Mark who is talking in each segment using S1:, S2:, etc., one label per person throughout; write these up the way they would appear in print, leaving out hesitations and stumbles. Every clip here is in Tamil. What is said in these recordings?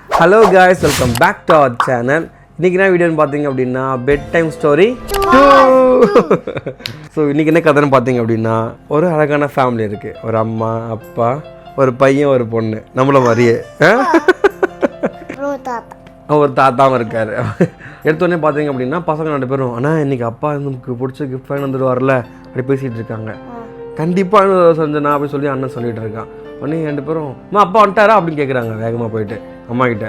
S1: Hello guys, welcome back to our channel. இன்றைக்கி என்ன வீடியோன்னு பார்த்தீங்க அப்படின்னா பெட் டைம் ஸ்டோரி 2. ஸோ இன்றைக்கி என்ன கதைன்னு பார்த்தீங்க அப்படின்னா ஒரு அழகான ஃபேமிலி இருக்குது. ஒரு அம்மா, அப்பா, ஒரு பையன், ஒரு பொண்ணு, நம்மள மாதிரியே ஒரு தாத்தாவும் இருக்கார். எடுத்தோடனே பார்த்தீங்க அப்படின்னா பசங்க 2 பேரும் ஆனால் இன்றைக்கி அப்பா நமக்கு பிடிச்ச கிஃப்ட் வாங்கி வந்துட்டு வரல அப்படி பேசிகிட்டு இருக்காங்க. கண்டிப்பாக செஞ்சனா அப்படின்னு சொல்லி அண்ணன் சொல்லிகிட்டு இருக்கான். உடனே 2 பேரும் அம்மா அப்பா வந்துட்டாரா அப்படின்னு கேட்குறாங்க. வேகமாக போயிட்டு அம்மா கிட்ட,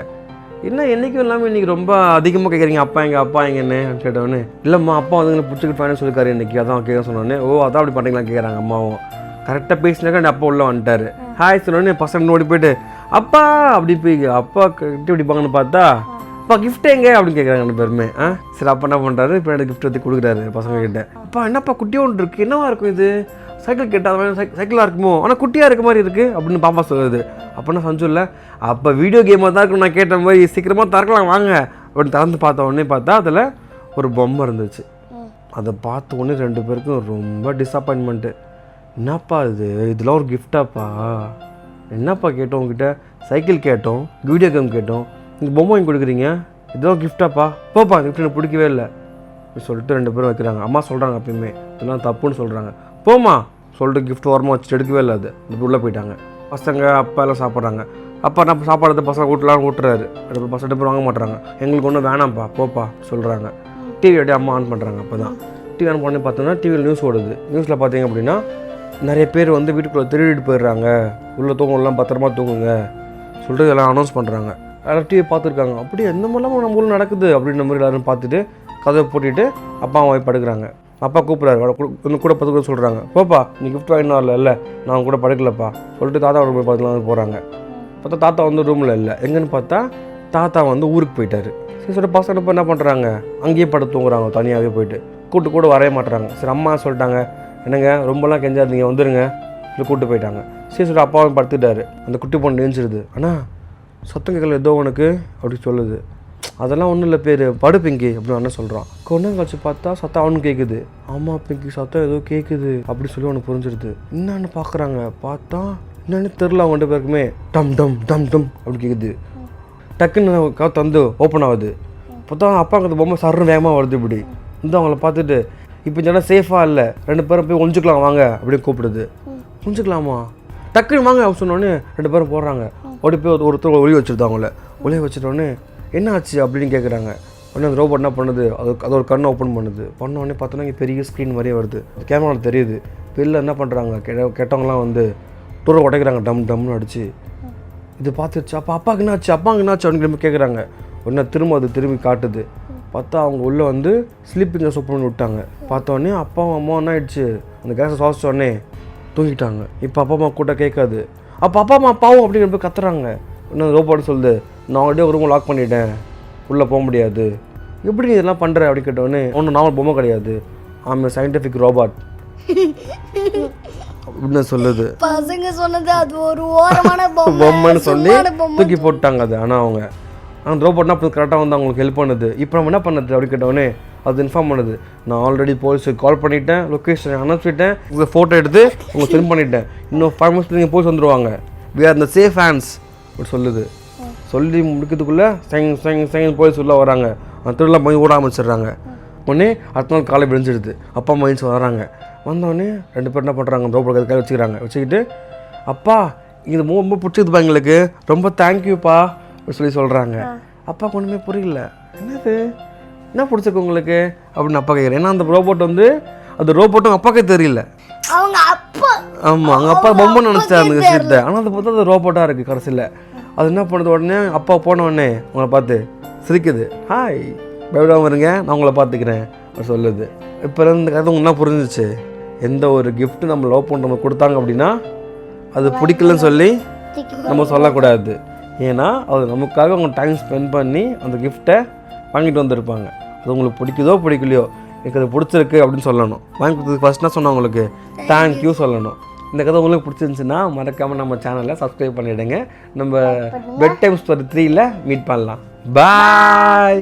S1: என்ன என்றைக்கும் இல்லாமல் இன்றைக்கி ரொம்ப அதிகமாக கேட்குறீங்க அப்பா எங்கன்னு கேட்டவொடனே, இல்லைம்மா அப்பா வந்து எங்களை பிடிச்சிக்கிட்டு ஃபைனல் சொல்லியிருக்காரு இன்றைக்கி, அதான் கேட்க சொன்னோன்னே, ஓ அதான் அப்படி பண்ணுறீங்களா கேட்குறாங்க அம்மாவும். கரெக்டாக பேசினாக்கா அந்த அப்பா உள்ளே வந்துட்டார். ஹாய் சொன்னோடனே பசங்க ஓடி போயிட்டு அப்பா அப்படி போய் அப்பா கிஃப்ட் பிடிப்பாங்கன்னு பார்த்தா அப்பா கிஃப்ட் எங்கே அப்படின்னு கேட்குறாங்க 2 பேருமே. சரி அப்பா என்ன பண்ணுறாரு, இப்போ எனக்கு கிஃப்ட் எடுத்து கொடுக்குறாரு பசங்க கிட்ட. அப்பா என்னப்பா குட்டியாக ஒன்று இருக்குது, என்னவா இருக்கும் இது, சைக்கிள் கேட்டால் சைக்கிளாக இருக்குமோ ஆனால் குட்டியாக இருக்க மாதிரி இருக்குது அப்படின்னு பாப்பா சொல்லுது. அப்படின்னா சஞ்சு இல்லை, அப்போ வீடியோ கேமாக தான் இருக்கும், நான் கேட்ட மாதிரி சீக்கிரமாக திறக்கலாம் வாங்க அப்படின்னு திறந்து பார்த்த உடனே பார்த்தா அதில் ஒரு பொம்மை இருந்துச்சு. அதை பார்த்த உடனே 2 பேருக்கும் ரொம்ப டிஸப்பாயின்மெண்ட்டு. என்னப்பா இதெல்லாம் ஒரு கிஃப்டாப்பா, என்னப்பா கேட்டோம் உங்ககிட்ட, சைக்கிள் கேட்டோம், வீடியோ கேம் கேட்டோம், இந்த பொம்மை வாங்கி கொடுக்குறீங்க, இதெல்லாம் கிஃப்டாப்பா, போப்பா கிஃப்ட் எனக்கு பிடிக்கவே இல்லை சொல்லிட்டு 2 பேரும் வைக்கிறாங்க. அம்மா சொல்கிறாங்க அப்பயுமே இதெல்லாம் தப்புன்னு சொல்கிறாங்க. போமா சொல்லிட்டு கிஃப்ட் ஓரமாக வச்சுட்டு எடுக்கவே இல்லை. அது இப்படி உள்ளே போயிட்டாங்க. பசங்க அப்பா எல்லாம் சாப்பிட்றாங்க. அப்பா நம்ம சாப்பாடு பசங்க வீட்டுலாம் ஊட்டுறாரு. பசங்க 2 பேர் வாங்க மாட்டுறாங்க. எங்களுக்கு ஒன்றும் வேணாம்ப்பா போப்பா சொல்கிறாங்க. டிவி அப்படியே அம்மா ஆன் பண்ணுறாங்க. அப்போ தான் டிவி ஆன் பண்ணி பார்த்தோன்னா டிவியில் நியூஸ் ஓடுது. நியூஸில் பார்த்தீங்க அப்படின்னா நிறைய பேர் வந்து வீட்டுக்குள்ளே திருடிட்டு போயிடுறாங்க, உள்ளே தூங்கலாம் பத்திரமா தூங்குங்க சொல்லிட்டு எல்லாம் அனௌன்ஸ் பண்ணுறாங்க. எல்லோரும் டிவி பார்த்துருக்காங்க. அப்படியே எந்த மாதிரிலாம் நம்ம ஊரில் நடக்குது அப்படின்ற மாதிரி எல்லோரும் பார்த்துட்டு கதவை போட்டிட்டு அப்பா அம்மா போய் படுக்கிறாங்க. அப்பா கூப்பிட்றாரு, இன்னும் கூட படுக்க சொல்கிறாங்க. போப்பா நீ கிஃப்ட் வாங்கினா வரல நான் கூட படுக்கலப்பா சொல்லிட்டு தாத்தாவோட போய் பார்த்துலாம் போகிறாங்க. பார்த்தா தாத்தா வந்து ரூமில் இல்லை. எங்கன்னு பார்த்தா தாத்தா வந்து ஊருக்கு போயிட்டாரு. சரி சொல்லிட்டு பசங்க இப்போ என்ன பண்ணுறாங்க, அங்கேயே படுத்து தூங்குறாங்க தனியாகவே போயிட்டு. கூட வரைய மாட்டுறாங்க. சரி அம்மா சொல்லிட்டாங்க, என்னங்க ரொம்பலாம் கெஞ்சாதீங்க வந்துடுங்க இல்லை கூப்பிட்டு போயிட்டாங்க. சரி சொல்லிட்டு அப்பாவும் படுத்துட்டாரு. அந்த குட்டி பொண்ணு எழுந்திருது. ஆனால் சத்தம் கேட்கல ஏதோ உனக்கு அப்படி சொல்லுது. அதெல்லாம் ஒன்றும் இல்லை பேர் படு பிங்கி அப்படின்னு அண்ணன் சொல்கிறான். கொஞ்சம் கழிச்சு பார்த்தா சத்தம் அவனுக்கு கேட்குது. ஆமாம் பிங்கி சத்தம் ஏதோ கேட்குது அப்படி சொல்லி அவனுக்கு புரிஞ்சிருது. என்னன்னு பார்க்குறாங்க. பார்த்தா என்னன்னு தெரில அவங்க 2 பேருக்குமே. டம் டம் டம் டம் அப்படி கேட்குது. டக்குன்னு தந்து ஓப்பன் ஆகுது. பார்த்தா அப்பாவுக்கு அந்த பொம்மை சர்ன்னு வேகமாக வருது. இப்படி வந்து அவங்கள பார்த்துட்டு இப்போ இந்த இடம் சேஃபாக இல்லை, 2 பேரும் போய் ஒழிஞ்சிக்கலாம் வாங்க அப்படின்னு கூப்பிடுது. ஒழிஞ்சிக்கலாமா, டக்குன்னு வாங்க அப்படின்னு சொன்னோடனே 2 பேரும் போடுறாங்க. ஓடி போய் ஒருத்தர் ஒளி வச்சுருது. அவங்கள ஒளிய வச்சுட்டோடனே என்ன ஆச்சு அப்படின்னு கேட்குறாங்க. உடனே அந்த ரோபோட் என்ன பண்ணுது, அது ஒரு கண்ணை ஓப்பன் பண்ணுது. பண்ணோடனே பார்த்தோன்னா இங்கே பெரிய ஸ்க்ரீன் மாதிரியே வருது. கேமராவில் தெரியுது. வெளில என்ன பண்ணுறாங்க, கெட்டவங்களாம் வந்து தூரம் உடைக்கிறாங்க டம் டம்னு அடிச்சு. இது பார்த்துருச்சு. அப்பாவுக்கு என்னாச்சு அப்படின்னு கேட்குறாங்க. உடனே திரும்பி காட்டுது. பார்த்தா அவங்க உள்ளே வந்து ஸ்லீப்பிங் சூப் பண்ணி விட்டாங்க. பார்த்தோடனே அப்பாவும் அம்மா என்ன ஆயிடுச்சு, அந்த கேஸை சுவாசிச்சோடனே தூங்கிட்டாங்க. இப்போ அப்பா அம்மா கூட்ட கேட்காது. அப்போ அப்பா அம்மா பாவம் அப்படின்னு போய் கத்துறாங்க. இன்னும் ரோபோட் சொல்லுது, நான் ஆல்ரெடி ஒரு ரூம் லாக் பண்ணிட்டேன், உள்ளே போக முடியாது, எப்படி நீ இதெல்லாம் பண்ணுற அப்படின்னு கேட்டோடனே ஒன்றும் நார்மல் பொம்மை கிடையாது, ஆமாம் சயின்டிஃபிக் ரோபோட் அப்படின்னு சொல்லுது.
S2: பசங்க சொன்னது அது ஒரு ஓரமான
S1: பொம்மைன்னு சொல்லி தூக்கி போட்டாங்க அது. ஆனால் அவங்க அந்த ரோபோட்னா அப்போ கரெக்டாக வந்து அவங்களுக்கு ஹெல்ப் பண்ணுது. இப்போ நம்ம என்ன பண்ணுறது அப்படின்னு கேட்டோடனே அது இன்ஃபார்ம் பண்ணுது, நான் ஆல்ரெடி போலீஸுக்கு கால் பண்ணிட்டேன், லொக்கேஷனை அனுப்பிச்சிட்டேன், உங்கள் ஃபோட்டோ எடுத்து உங்களை சென்ட் பண்ணிட்டேன், இன்னும் 5 minutes நீங்கள் போலீஸ் வந்துடுவாங்க, வி ஆர் இந்த சேஃப் ஹேண்ட்ஸ் அப்படி சொல்லுது. சொல்லி முடிக்கிறதுக்குள்ளே செகண்ட் போலீஸ் உள்ளே வராங்க. அந்த திருவிழா போய் ஓட ஆரம்பிச்சிடுறாங்க. உடனே அடுத்த நாள் காலை விழிஞ்சிடுது. அப்பா அம்மா எழுந்து வராங்க. வந்தோடனே 2 பேர் என்ன பண்ணுறாங்க, ரோபோட் கை வச்சுக்கிட்டு அப்பா இது ரொம்ப பிடிச்சதுப்பா எங்களுக்கு, ரொம்ப தேங்க்யூப்பா சொல்லி சொல்கிறாங்க. அப்பா ஒன்றுமே புரியல, என்னது என்ன பிடிச்சிருக்கு உங்களுக்கு அப்படின்னு அப்பா கேட்குறேன். ஏன்னா அந்த ரோபோட் வந்து அது ரோபோட்டும் அப்பாக்கே தெரியல.
S2: அவங்க அப்பா
S1: ஆமாம் அவங்க அப்பா பொம்மை நினச்சா அந்த விஷயத்தை. ஆனால் அதை பார்த்தா அது ரோபோட்டாக இருக்குது. கடைசியில் அது என்ன பண்ணுது, உடனே அப்பா போன உடனே உங்களை பார்த்து சிரிக்குது. ஹாய் பயப்படாமல் இருங்க, நான் உங்களை பார்த்துக்கிறேன் அப்படி சொல்லுது. இப்போ இந்த கதை உங்களுக்கு என்ன புரிஞ்சிச்சு, எந்த ஒரு கிஃப்ட்டு நம்ம லவ் பண்ணுறவங்க கொடுத்தாங்க அப்படின்னா அது பிடிக்கலன்னு சொல்லி நம்ம சொல்லக்கூடாது. ஏன்னா அது நமக்காக அவங்க டைம் ஸ்பெண்ட் பண்ணி அந்த கிஃப்ட்டை வாங்கிட்டு வந்திருப்பாங்க. அது உங்களுக்கு பிடிக்குதோ பிடிக்கலையோ, எனக்கு அது பிடிச்சிருக்கு அப்படின்னு சொல்லணும். வாங்கி கொடுத்ததுக்கு ஃபஸ்ட் என்ன சொன்னால் உங்களுக்கு தேங்க்யூ சொல்லணும். இந்த கதை உங்களுக்கு பிடிச்சிருந்துச்சுன்னா மறக்காமல் நம்ம சேனலை சப்ஸ்கிரைப் பண்ணிவிடுங்க. நம்ம பெட் டைம் ஸ்டோரி 3ல் மீட் பண்ணலாம். பாய்.